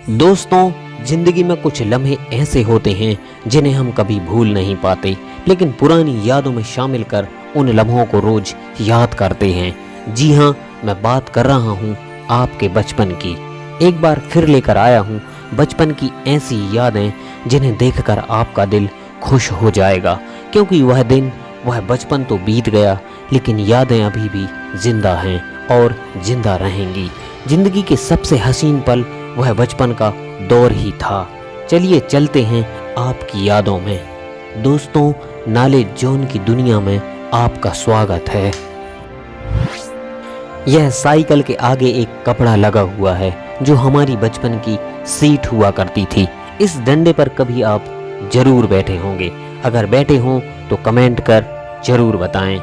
दोस्तों, जिंदगी में कुछ लम्हे ऐसे होते हैं जिन्हें हम कभी भूल नहीं पाते, लेकिन पुरानी यादों में शामिल कर उन लम्हों को रोज याद करते हैं। जी हाँ, मैं बात कर रहा हूँ आपके बचपन की। एक बार फिर लेकर आया हूँ बचपन की ऐसी यादें जिन्हें देखकर आपका दिल खुश हो जाएगा, क्योंकि वह दिन, वह बचपन तो बीत गया, लेकिन यादें अभी भी जिंदा हैं और जिंदा रहेंगी। जिंदगी के सबसे हसीन पल वह बचपन का दौर ही था। चलिए चलते हैं आपकी यादों में। दोस्तों, नॉलेज जोन की दुनिया में आपका स्वागत है। यह साइकिल के आगे एक कपड़ा लगा हुआ है जो हमारी बचपन की सीट हुआ करती थी। इस डंडे पर कभी आप जरूर बैठे होंगे। अगर बैठे हों तो कमेंट कर जरूर बताएं।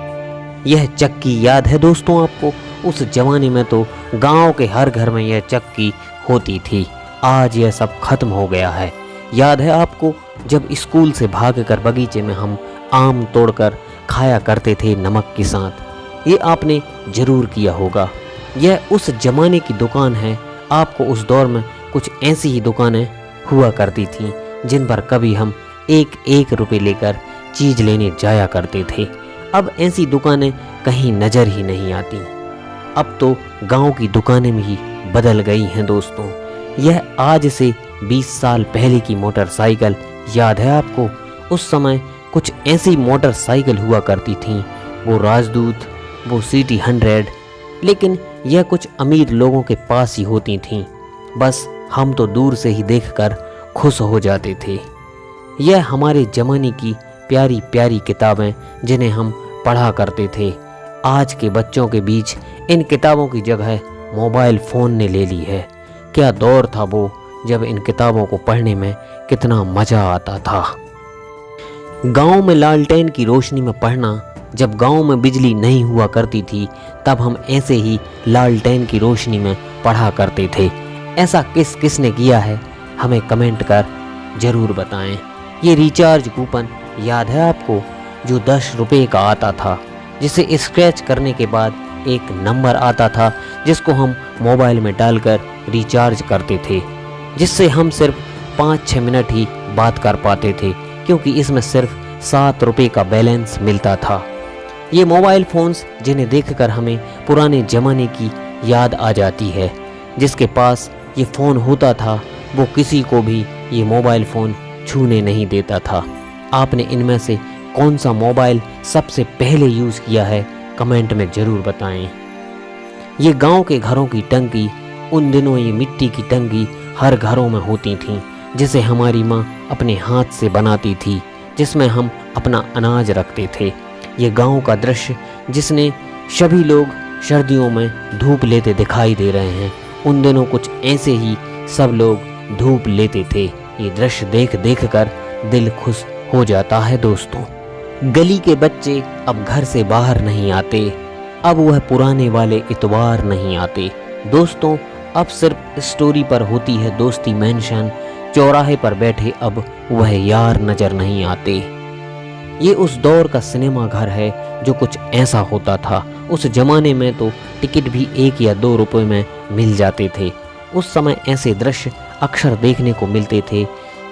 यह चक्की याद है दोस्तों आपको? उस जमाने में तो गांव के हर घर में यह चक्की होती थी। आज यह सब खत्म हो गया है। याद है आपको जब स्कूल से भागकर बगीचे में हम आम तोड़कर खाया करते थे नमक के साथ? ये आपने जरूर किया होगा। यह उस जमाने की दुकान है। आपको उस दौर में कुछ ऐसी ही दुकानें हुआ करती थीं जिन पर कभी हम एक एक रुपये लेकर चीज़ लेने जाया करते थे। अब ऐसी दुकानें कहीं नज़र ही नहीं आती। अब तो गांव की दुकानें भी बदल गई हैं दोस्तों। यह आज से 20 साल पहले की मोटरसाइकिल याद है आपको? उस समय कुछ ऐसी मोटरसाइकिल हुआ करती थीं, वो राजदूत, वो सिटी 100, लेकिन यह कुछ अमीर लोगों के पास ही होती थीं। बस हम तो दूर से ही देखकर खुश हो जाते थे। यह हमारे ज़माने की प्यारी प्यारी किताबें जिन्हें हम पढ़ा करते थे। आज के बच्चों के बीच इन किताबों की जगह मोबाइल फ़ोन ने ले ली है। क्या दौर था वो जब इन किताबों को पढ़ने में कितना मज़ा आता था। गांव में लालटेन की रोशनी में पढ़ना। जब गांव में बिजली नहीं हुआ करती थी तब हम ऐसे ही लालटेन की रोशनी में पढ़ा करते थे। ऐसा किसने किया है हमें कमेंट कर ज़रूर बताएं। ये रिचार्ज कूपन याद है आपको जो 10 रुपये का आता था, जिसे स्क्रैच करने के बाद एक नंबर आता था जिसको हम मोबाइल में डालकर रिचार्ज करते थे, जिससे हम सिर्फ 5-6 मिनट ही बात कर पाते थे, क्योंकि इसमें सिर्फ 7 रुपये का बैलेंस मिलता था। ये मोबाइल फ़ोन्स जिन्हें देखकर हमें पुराने ज़माने की याद आ जाती है। जिसके पास ये फ़ोन होता था वो किसी को भी ये मोबाइल फ़ोन छूने नहीं देता था। आपने इनमें से कौन सा मोबाइल सबसे पहले यूज़ किया है कमेंट में ज़रूर बताएं। ये गांव के घरों की टंकी, उन दिनों ये मिट्टी की टंकी हर घरों में होती थी, जिसे हमारी माँ अपने हाथ से बनाती थी, जिसमें हम अपना अनाज रखते थे। ये गांव का दृश्य जिसने सभी लोग सर्दियों में धूप लेते दिखाई दे रहे हैं। उन दिनों कुछ ऐसे ही सब लोग धूप लेते थे। ये दृश्य देख देख कर दिल खुश हो जाता है दोस्तों। गली के बच्चे अब घर से बाहर नहीं आते। अब वह पुराने वाले इतवार नहीं आते दोस्तों। अब सिर्फ स्टोरी पर होती है दोस्ती मेंशन। चौराहे पर बैठे अब वह यार नजर नहीं आते। ये उस दौर का सिनेमा घर है जो कुछ ऐसा होता था। उस जमाने में तो टिकट भी 1 या 2 रुपए में मिल जाते थे। उस समय ऐसे दृश्य अक्सर देखने को मिलते थे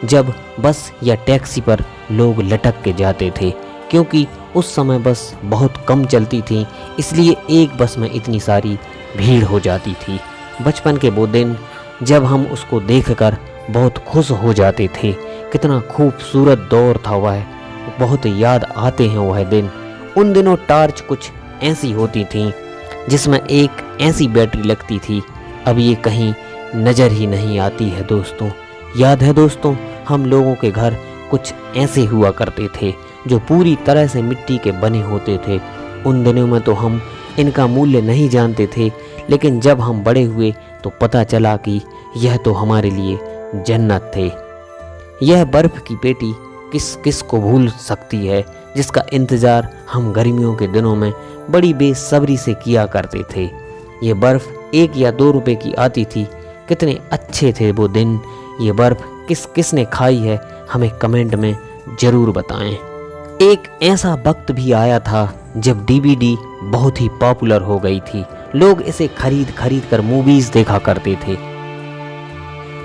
जब बस या टैक्सी पर लोग लटक के जाते थे, क्योंकि उस समय बस बहुत कम चलती थी, इसलिए एक बस में इतनी सारी भीड़ हो जाती थी। बचपन के वो दिन जब हम उसको देखकर बहुत खुश हो जाते थे। कितना खूबसूरत दौर था वह, बहुत याद आते हैं वह दिन। उन दिनों टॉर्च कुछ ऐसी होती थी जिसमें एक ऐसी बैटरी लगती थी, अब ये कहीं नज़र ही नहीं आती है दोस्तों। याद है दोस्तों, हम लोगों के घर कुछ ऐसे हुआ करते थे जो पूरी तरह से मिट्टी के बने होते थे। उन दिनों में तो हम इनका मूल्य नहीं जानते थे, लेकिन जब हम बड़े हुए तो पता चला कि यह तो हमारे लिए जन्नत थे। यह बर्फ़ की पेटी किस किस को भूल सकती है, जिसका इंतज़ार हम गर्मियों के दिनों में बड़ी बेसब्री से किया करते थे। ये बर्फ़ 1 या 2 रुपए की आती थी। कितने अच्छे थे वो दिन। ये बर्फ़ किस ने खाई है हमें कमेंट में ज़रूर बताएं। एक ऐसा वक्त भी आया था जब DVD बहुत ही पॉपुलर हो गई थी। लोग इसे खरीद कर मूवीज़ देखा करते थे।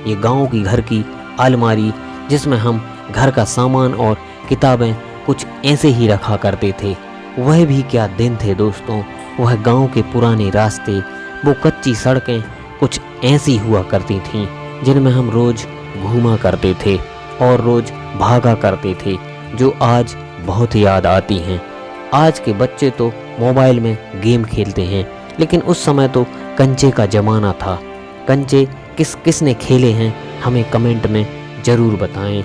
ये गांव की घर की अलमारी, जिसमें हम घर का सामान और किताबें कुछ ऐसे ही रखा करते थे। वह भी क्या दिन थे दोस्तों। वह गांव के पुराने रास्ते, वो कच्ची सड़कें कुछ ऐसी हुआ करती थीं जिनमें हम रोज घूमा करते थे और रोज भागा करते थे, जो आज बहुत याद आती हैं। आज के बच्चे तो मोबाइल में गेम खेलते हैं, लेकिन उस समय तो कंचे का ज़माना था। कंचे किसने खेले हैं हमें कमेंट में ज़रूर बताएं।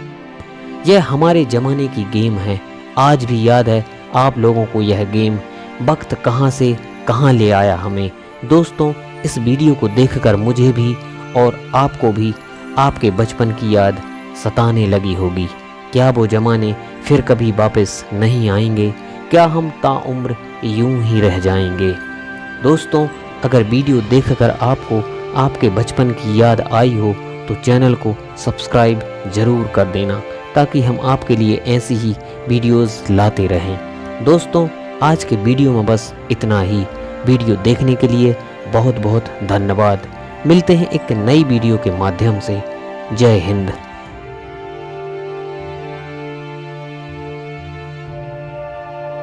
यह हमारे ज़माने की गेम है, आज भी याद है आप लोगों को यह गेम। वक्त कहां से कहां ले आया हमें। दोस्तों, इस वीडियो को देखकर मुझे भी और आपको भी आपके बचपन की याद सताने लगी होगी। क्या वो ज़माने फिर कभी वापस नहीं आएंगे? क्या हम ताउम्र यूं ही रह जाएंगे? दोस्तों, अगर वीडियो देखकर आपको आपके बचपन की याद आई हो तो चैनल को सब्सक्राइब ज़रूर कर देना, ताकि हम आपके लिए ऐसी ही वीडियोस लाते रहें। दोस्तों, आज के वीडियो में बस इतना ही। वीडियो देखने के लिए बहुत बहुत धन्यवाद। मिलते हैं एक नई वीडियो के माध्यम से। जय हिंद।